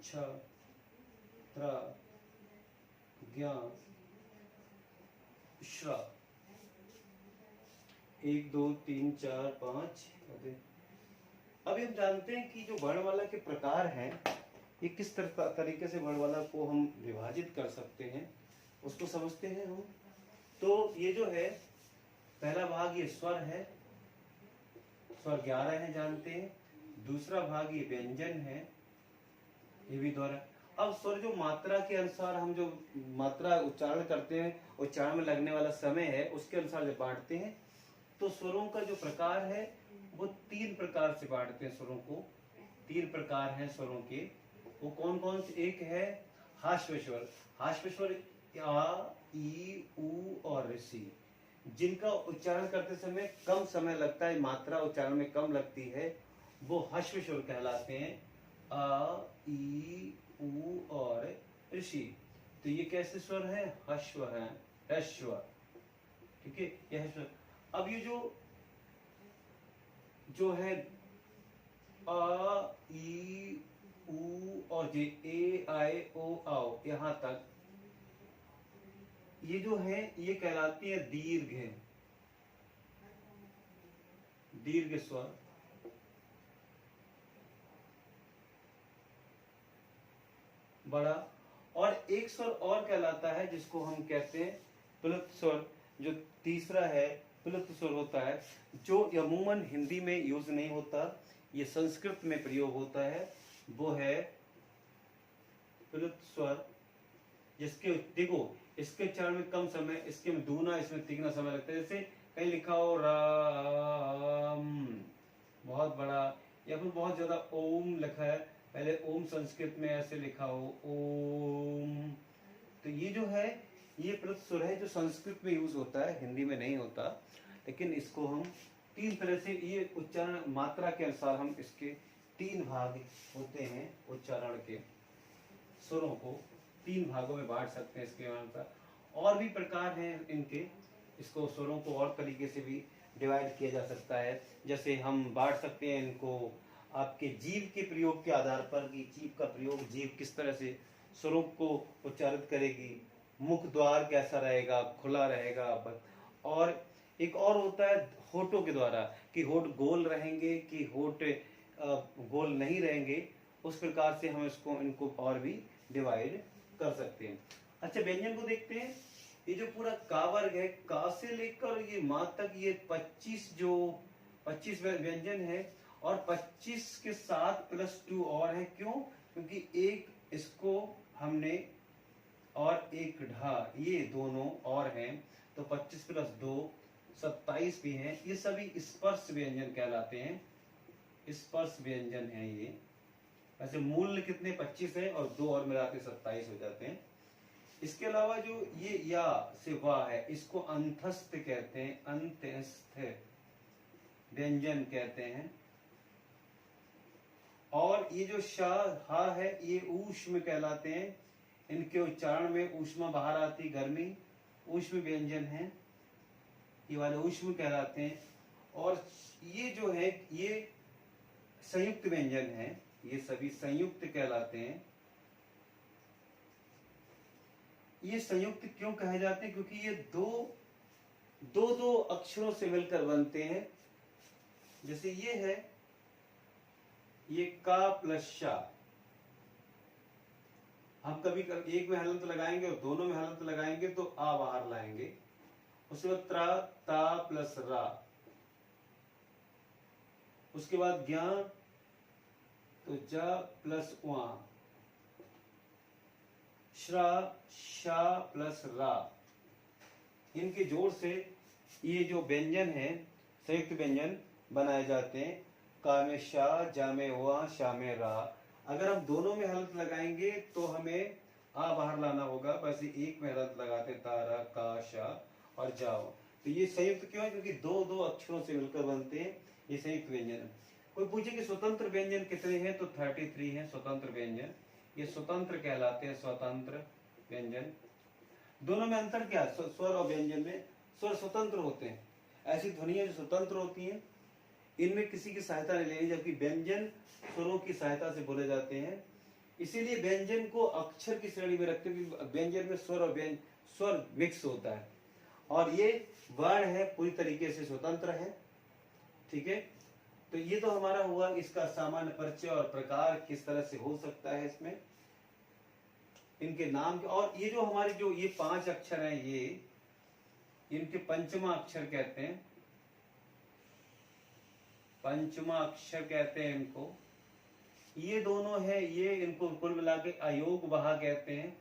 छ त्र ज्ञ श्र। 1 2 3 4 5। अभी हम जानते हैं कि जो वर्णमाला के प्रकार हैं ये किस तरीके से वर्णमाला को हम विभाजित कर सकते हैं उसको समझते हैं हम। तो ये जो है पहला भाग ये स्वर है, स्वर 11 है जानते हैं। दूसरा भाग ये व्यंजन है, ये भी दोहरा। अब स्वर जो मात्रा के अनुसार हम जो मात्रा उच्चारण करते हैं, उच्चारण में लगने वाला समय है उसके अनुसार जब बांटते हैं तो स्वरों का जो प्रकार है वो 3 प्रकार से बांटते हैं स्वरों को। 3 प्रकार हैं स्वरों के। वो कौन कौन से? एक है हाश्व स्वर। हाश्व स्वर आ, ई, ऊ और ऋषि, जिनका उच्चारण करते समय कम समय लगता है, मात्रा उच्चारण में कम लगती है, वो हश्व स्वर कहलाते हैं। आ, ई, ऊ और ऋषि। तो ये कैसे स्वर है? हश्व है, हश्व। ठीक है, यह स्वर। अब ये जो है आ, ई, ऊ और जे ए, आई, ओ, आओ यहां तक, ये जो है ये कहलाती है दीर्घ है, दीर्घ स्वर। बड़ा। और एक स्वर और कहलाता है जिसको हम कहते हैं प्लुत स्वर। जो तीसरा है प्लुत स्वर होता है, जो अमूमन हिंदी में यूज नहीं होता, ये संस्कृत में प्रयोग होता है, वो है प्लुत स्वर। जिसके देखो इसके उच्चारण में कम समय, इसके में दूना, इसमें तिगुना समय लगता है। जैसे कहीं लिखा हो राम बहुत बड़ा, या फिर बहुत ज्यादा ओम लिखा है, पहले ओम संस्कृत में ऐसे लिखा हो ओम, तो ये जो है ये प्लुत स्वर है जो संस्कृत में यूज होता है, हिंदी में नहीं होता। लेकिन इसको हम 3 तरह से, ये उच्चारण मात्रा के अनुसार हम इसके 3 भाग होते हैं, उच्चारण के स्वरों को 3 भागों में बांट सकते हैं इसके अनुसार। और भी प्रकार हैं इनके, इसको स्वरों को और तरीके से भी डिवाइड किया जा सकता है। जैसे हम बांट सकते हैं इनको आपके जीव के प्रयोग के आधार पर, कि जीव का प्रयोग, जीव किस तरह से स्वरों को उच्चारित करेगी, मुख द्वार कैसा रहेगा, खुला रहेगा। और एक और होता है होठों के द्वारा, कि होठ गोल रहेंगे कि होठ गोल नहीं रहेंगे, उस प्रकार से हम इसको इनको और भी डिवाइड कर सकते हैं। अच्छा, व्यंजन को देखते हैं। ये जो पूरा का वर्ग है, का से लेकर ये मां तक, ये 25 व्यंजन है, और 25 के साथ +2 और है। क्यों? क्योंकि एक इसको हमने और एक ढा, ये दोनों और हैं, तो 25 + 2 27 भी हैं। ये सभी स्पर्श व्यंजन कहलाते हैं, स्पर्श व्यंजन है ये। वैसे मूल कितने 25 है और 2 और मिलाते 27 हो जाते हैं। इसके अलावा जो ये या से वाह है, इसको अंतस्थ कहते हैं, अंतस्थ व्यंजन कहते हैं। और ये जो शा हा है, ये ऊष्म कहलाते हैं। इनके उच्चारण में ऊष्मा बाहर आती, गर्मी, ऊष्म व्यंजन है, ये वाले ऊष्म कहलाते हैं। और ये जो है ये संयुक्त व्यंजन है, ये सभी संयुक्त कहलाते हैं। ये संयुक्त क्यों कहे जाते हैं? क्योंकि ये दो अक्षरों से मिलकर बनते हैं। जैसे ये है, ये का + शा, हम कभी एक में हलंत लगाएंगे और दोनों में हलंत लगाएंगे तो आ बाहर लाएंगे। उसके बाद त्रा, ता + रा, उसके बाद ज्ञा तो जा + वा, श्रा, शा + रा, इनके जोड़ से ये जो व्यंजन है, संयुक्त व्यंजन बनाए जाते हैं। का में शा, जा में वा, शा में रा। अगर हम दोनों में हलंत लगाएंगे तो हमें आ बाहर लाना होगा, वैसे एक में हलंत लगाते तारा, का, शा और जाओ। तो ये संयुक्त क्यों है? क्योंकि दो अक्षरों से मिलकर बनते हैं, ये संयुक्त व्यंजन। कोई पूछे कि स्वतंत्र व्यंजन कितने हैं, तो 33 हैं स्वतंत्र व्यंजन। ये स्वतंत्र कहलाते हैं, स्वतंत्र व्यंजन। दोनों में अंतर क्या है? स्वर और व्यंजन में स्वर स्वतंत्र होते हैं, ऐसी ध्वनियां जो स्वतंत्र होती हैं, इनमें किसी की सहायता नहीं लेनी, जबकि व्यंजन स्वरों की सहायता से बोले जाते हैं। इसीलिए व्यंजन को अक्षर की श्रेणी में रखते हुए व्यंजन में स्वर और स्वर मिक्स होता है, और ये वर्ण है पूरी तरीके से स्वतंत्र है। ठीक है, तो ये तो हमारा हुआ इसका सामान्य परिचय और प्रकार किस तरह से हो सकता है इसमें इनके नाम के। और ये जो हमारे जो ये 5 अक्षर हैं, ये इनके पंचमा अक्षर कहते हैं, पंचमा अक्षर कहते हैं इनको। ये दोनों है, ये इनको कुल मिला के अयोग वहा कहते हैं।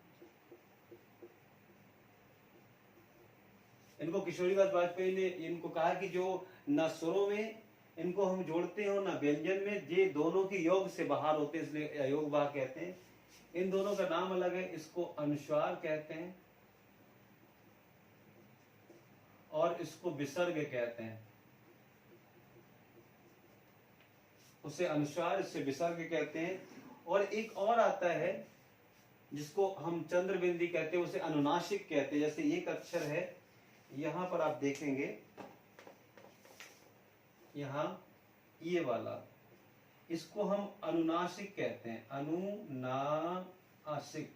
इनको किशोरीलाल वाजपेयी ने इनको कहा कि जो न स्वरों में इनको हम जोड़ते हो न व्यंजन में, ये दोनों की योग से बाहर होते हैं, इसलिए अयोग वहा कहते हैं। इन दोनों का नाम अलग है, इसको अनुस्वार कहते हैं और इसको विसर्ग कहते हैं। उसे अनुस्वार, इससे विसर्ग कहते हैं। और एक और आता है जिसको हम चंद्रबिंदी कहते हैं, उसे अनुनासिक कहते हैं। जैसे एक अक्षर है, यहां पर आप देखेंगे, यहां ये वाला, इसको हम अनुनासिक कहते हैं, अनुनासिक,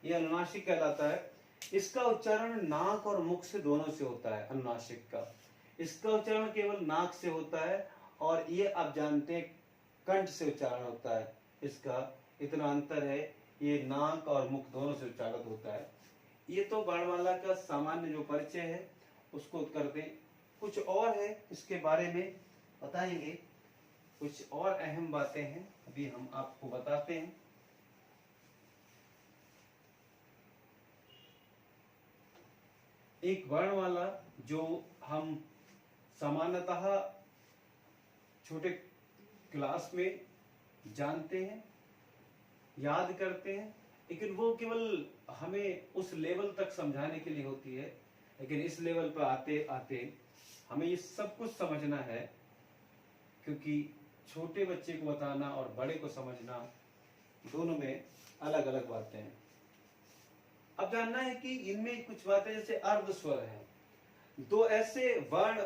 ये अनुनासिक कहलाता है। इसका उच्चारण नाक और मुख से दोनों से होता है। अनुनासिक का इसका उच्चारण केवल नाक से होता है, और ये आप जानते हैं कंठ से उच्चारण होता है। इसका इतना अंतर है, ये नाक और मुख दोनों से उच्चारित होता है। ये तो वर्णमाला का सामान्य जो परिचय है उसको करते हैं। कुछ और है इसके बारे में बताएंगे, कुछ और अहम बातें हैं अभी हम आपको बताते हैं। एक वर्णमाला जो हम सामान्यतः छोटे क्लास में जानते हैं, याद करते हैं, लेकिन वो केवल हमें उस लेवल तक समझाने के लिए होती है। लेकिन इस लेवल पर आते आते हमें ये सब कुछ समझना है, क्योंकि छोटे बच्चे को बताना और बड़े को समझना दोनों में अलग अलग बातें हैं। अब जानना है कि इनमें कुछ बातें जैसे अर्ध स्वर है, दो ऐसे वर्ण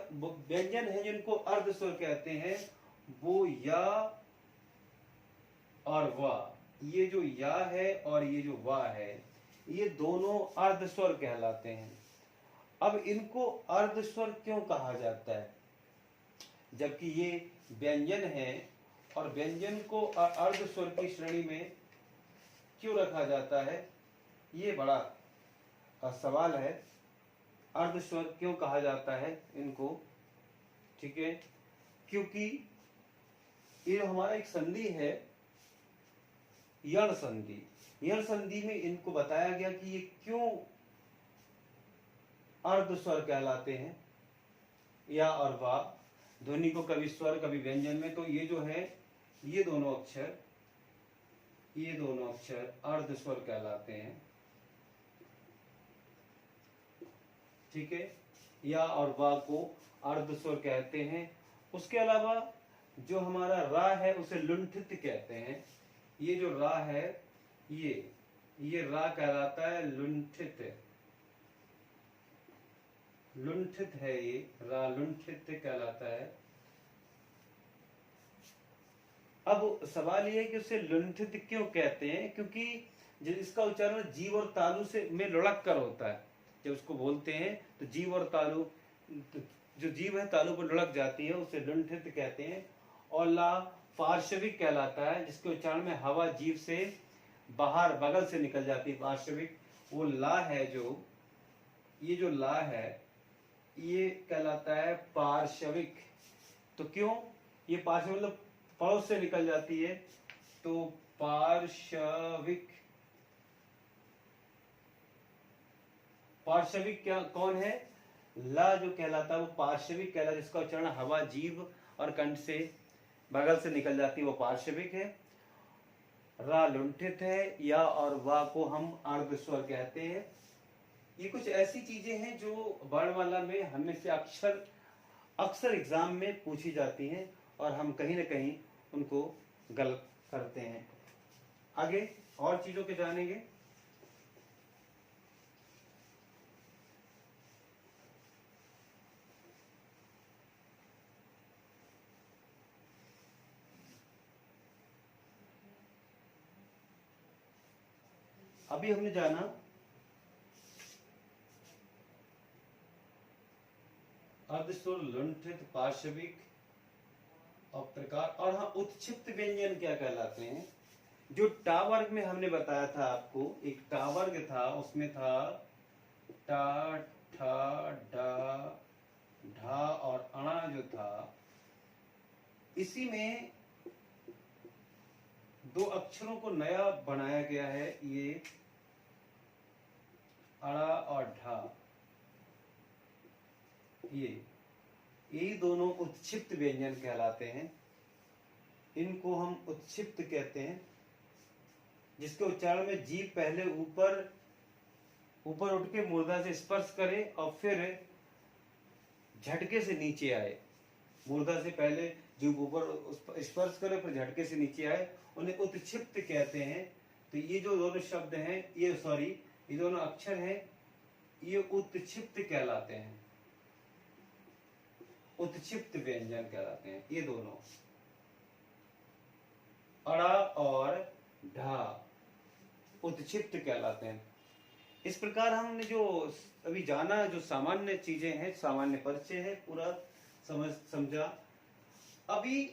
व्यंजन हैं जिनको अर्ध स्वर कहते हैं, वो या और वा। ये जो या है और ये जो वा है, ये दोनों अर्ध स्वर कहलाते हैं। अब इनको अर्ध स्वर क्यों कहा जाता है, जबकि ये व्यंजन है, और व्यंजन को अर्ध स्वर की श्रेणी में क्यों रखा जाता है, ये बड़ा सवाल है। अर्ध स्वर क्यों कहा जाता है इनको, ठीक है, क्योंकि ये हमारा एक संधि है, यण संधि। यण संधि में इनको बताया गया कि ये क्यों अर्ध स्वर कहलाते हैं, या और वा ध्वनि को कभी स्वर कभी व्यंजन में। तो ये जो है, ये दोनों अक्षर अर्ध स्वर कहलाते हैं, ठीक है। या और वा को अर्ध स्वर कहते हैं। उसके अलावा जो हमारा रा है उसे लुंठित कहते हैं। ये जो रा है, ये रा कहलाता है लुंठित, लुंठित है ये रा, लुंठित कहलाता है। अब सवाल ये है कि उसे लुंठित क्यों कहते हैं, क्योंकि इसका उच्चारण जीव और तालु से में लुढ़क कर होता है। जब उसको बोलते हैं तो जीव और तालु, जो जीव है तालु पर लुढ़क जाती है, उसे लुंठित कहते हैं। और ला पार्श्विक कहलाता है, जिसके उच्चारण में हवा जीव से बाहर बगल से निकल जाती है, पार्श्विक। वो ला है जो, ये जो ला है ये कहलाता है पार्श्विक। तो क्यों ये पार्श्विक, मतलब पड़ोस से निकल जाती है, तो पार्श्विक। पार्श्विक क्या कौन है, ला जो कहलाता है वो पार्श्विक कहलाता है, जिसका उच्चारण हवा जीव और कंठ से बगल से निकल जाती है, वो पार्श्विक है। रा लुंठित है, या और वा को हम अर्ध स्वर कहते हैं। ये कुछ ऐसी चीजें हैं जो वर्णमाला में हमें से अक्सर एग्जाम में पूछी जाती हैं, और हम कहीं ना कहीं उनको गलत करते हैं। आगे और चीजों के जानेंगे। अभी हमने जाना अर्धस्वर, लुंठित, पार्श्विक और प्रकार। और हाँ, उत्क्षिप्त व्यंजन क्या कहलाते हैं? जो टा वर्ग में हमने बताया था आपको, एक टा वर्ग था, उसमें था टा, ठा, डा, ढा और अणा जो था, इसी में दो अक्षरों को नया बनाया गया है, ये अड़ा और ढा। ये दोनों उत्क्षिप्त व्यंजन कहलाते हैं। इनको हम उत्क्षिप्त कहते हैं, जिसके उच्चारण में जीभ पहले ऊपर उठ के मूर्धा से स्पर्श करे और फिर झटके से नीचे आए। मूर्धा से पहले जीभ ऊपर स्पर्श करे फिर झटके से नीचे आए, उन्हें उत्क्षिप्त कहते हैं। तो ये जो दोनों शब्द हैं, ये दोनों अक्षर हैं, ये उत्क्षिप्त कहलाते हैं, उत्क्षिप्त व्यंजन कहलाते हैं। ये दोनों अड़ा और ढा उत्क्षिप्त कहलाते हैं। इस प्रकार हमने जो अभी जाना, जो सामान्य चीजें हैं, सामान्य परिचय है, पूरा समझा। अभी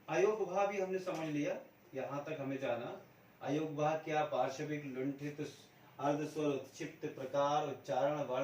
अयोग भाव भी हमने समझ लिया, यहां तक हमें जाना। अयोग भाव क्या? पार्श्विक, लुंठित, अर्धस्वर, उत्क्षिप्त, प्रकार, उच्चारण, वर्ण